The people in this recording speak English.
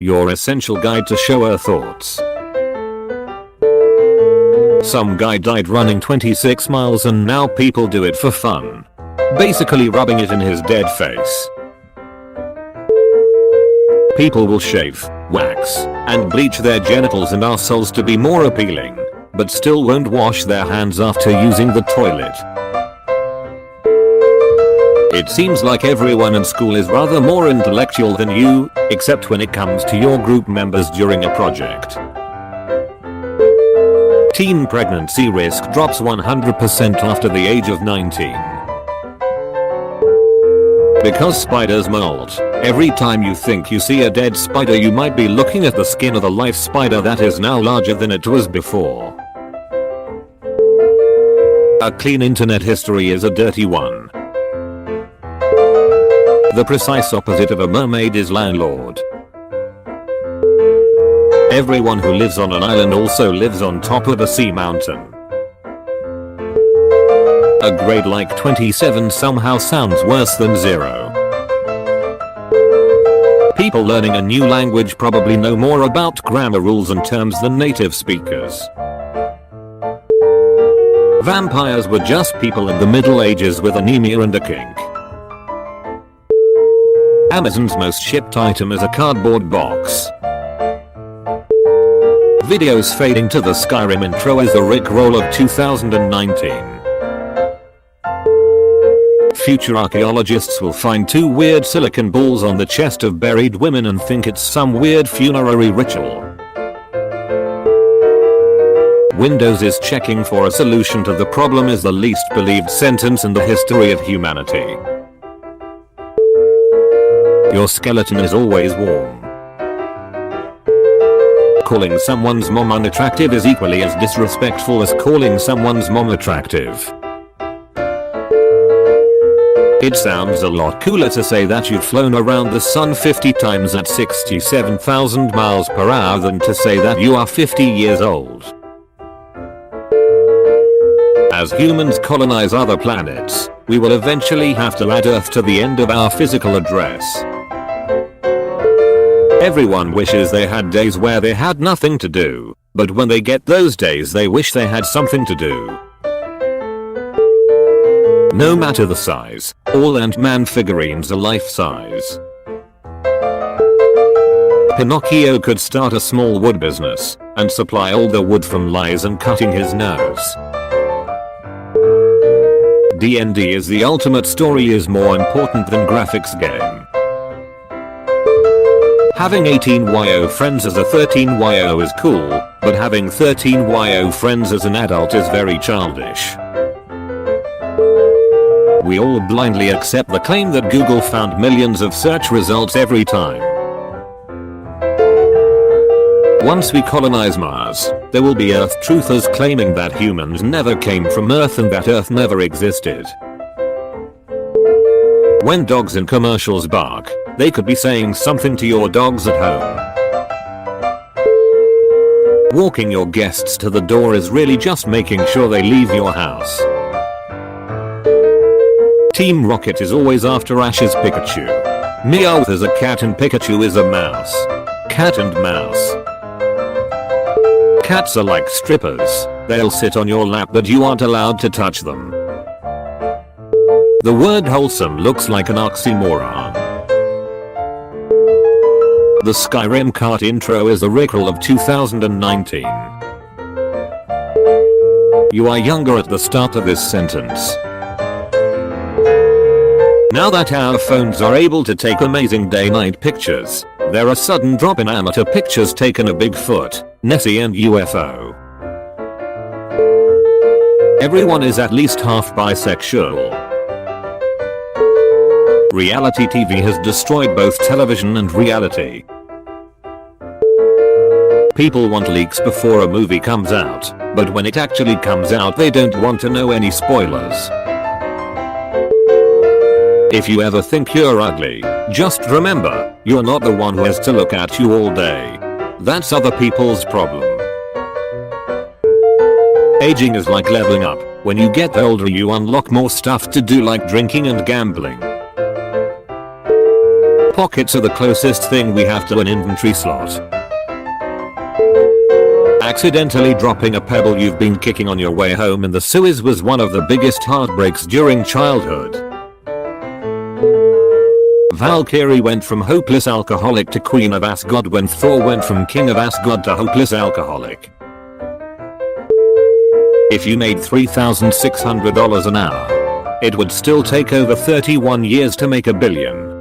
Your essential guide to Showerthoughts. Some guy died running 26 miles and now people do it for fun. Basically rubbing it in his dead face. People will shave, wax, and bleach their genitals and arseholes to be more appealing, but still won't wash their hands after using the toilet. It seems like everyone in school is rather more intellectual than you, except when it comes to your group members during a project. Teen pregnancy risk drops 100% after the age of 19. Because spiders molt, every time you think you see a dead spider you might be looking at the skin of a live spider that is now larger than it was before. A clean internet history is a dirty one. The precise opposite of a mermaid is landlord. Everyone who lives on an island also lives on top of a sea mountain. A grade like 27 somehow sounds worse than 0. People learning a new language probably know more about grammar rules and terms than native speakers. Vampires were just people in the Middle Ages with anemia and a kink. Amazon's most shipped item is a cardboard box. Videos fading to the Skyrim intro is the Rickroll of 2019. Future archaeologists will find 2 weird silicon balls on the chest of buried women and think it's some weird funerary ritual. Windows is checking for a solution to the problem is the least believed sentence in the history of humanity. Your skeleton is always warm. Calling someone's mom unattractive is equally as disrespectful as calling someone's mom attractive. It sounds a lot cooler to say that you've flown around the sun 50 times at 67,000 miles per hour than to say that you are 50 years old. As humans colonize other planets, we will eventually have to add Earth to the end of our physical address. Everyone wishes they had days where they had nothing to do, but when they get those days they wish they had something to do. No matter the size, all Ant-Man figurines are life-size. Pinocchio could start a small wood business and supply all the wood from lies and cutting his nose. D&D is the ultimate story is more important than graphics game. Having 18YO friends as a 13YO is cool, but having 13YO friends as an adult is very childish. We all blindly accept the claim that Google found millions of search results every time. Once we colonize Mars, there will be Earth truthers claiming that humans never came from Earth and that Earth never existed. When dogs in commercials bark, they could be saying something to your dogs at home. Walking your guests to the door is really just making sure they leave your house. Team Rocket is always after Ash's Pikachu. Meowth is a cat and Pikachu is a mouse. Cat and mouse. Cats are like strippers, they'll sit on your lap but you aren't allowed to touch them. The word wholesome looks like an oxymoron. The Skyrim cart intro is the Rickroll of 2019. You are younger at the start of this sentence. Now that our phones are able to take amazing day-night pictures, there are sudden drop in amateur pictures taken of Bigfoot, Nessie and UFO. Everyone is at least half bisexual. Reality TV has destroyed both television and reality. People want leaks before a movie comes out, but when it actually comes out they don't want to know any spoilers. If you ever think you're ugly, just remember, you're not the one who has to look at you all day. That's other people's problem. Aging is like leveling up. When you get older you unlock more stuff to do like drinking and gambling. Pockets are the closest thing we have to an inventory slot. Accidentally dropping a pebble you've been kicking on your way home in the sewers was one of the biggest heartbreaks during childhood. Valkyrie went from hopeless alcoholic to Queen of Asgard when Thor went from King of Asgard to hopeless alcoholic. If you made $3,600 an hour, it would still take over 31 years to make $1 billion.